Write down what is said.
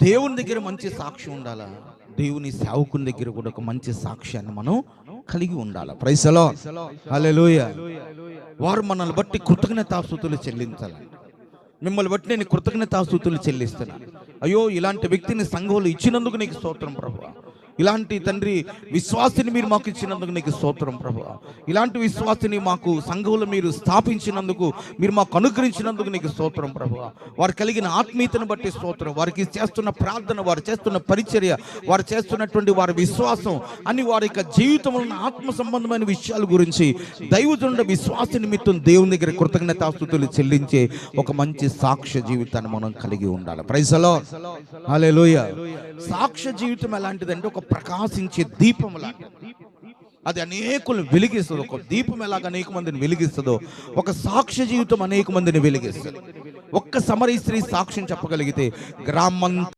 దేవుని దగ్గర మంచి సాక్ష్యం ఉండాలా, దేవుని సేవకుని దగ్గర కూడా ఒక మంచి సాక్ష్యాన్ని మనం కలిగి ఉండాలి. ప్రైజ్ ది లార్డ్, హల్లెలూయా. వారు మనల్ని బట్టి కృతజ్ఞతాస్తుతులు చెల్లించాలి. మిమ్మల్ని బట్టి నేను కృతజ్ఞతాస్తుతులు చెల్లిస్తున్నాను. అయ్యో, ఇలాంటి వ్యక్తిని సంఘంలో ఇచ్చినందుకు నీకు స్తోత్రం ప్రభువా. ఇలాంటి తండ్రి విశ్వాసిని మీరు మాకు ఇచ్చినందుకు నీకు స్తోత్రం ప్రభువా. ఇలాంటి విశ్వాసిని మాకు సంఘంలో మీరు స్థాపించినందుకు, మీరు మాకు అనుగ్రహించినందుకు నీకు స్తోత్రం ప్రభువా. వారు కలిగిన ఆత్మీయతను బట్టి స్తోత్రం. వారికి చేస్తున్న ప్రార్థన, వారు చేస్తున్న పరిచర్య, వారు చేస్తున్నటువంటి వారి విశ్వాసం అని వారి యొక్క జీవితంలో ఆత్మ సంబంధమైన విషయాల గురించి దైవజనుల విశ్వాస నిమిత్తం దేవుని దగ్గర కృతజ్ఞతాస్తుతులు చెల్లించే ఒక మంచి సాక్ష్య జీవితాన్ని మనం కలిగి ఉండాలి. ప్రైజ్ ది లార్డ్, హల్లెలూయా. సాక్ష్య జీవితం ఎలాంటిదంటే ఒక ప్రకాశించే దీపం లాంటిది. అది అనేకులను వెలిగిస్తుంది. ఒక దీపం ఎలాగ అనేక మందిని వెలిగిస్తుందో, ఒక సాక్ష్య జీవితం అనేక మందిని వెలిగిస్తుంది. ఒక్క సమరీ స్త్రీ సాక్ష్యం చెప్పగలిగితే గ్రామం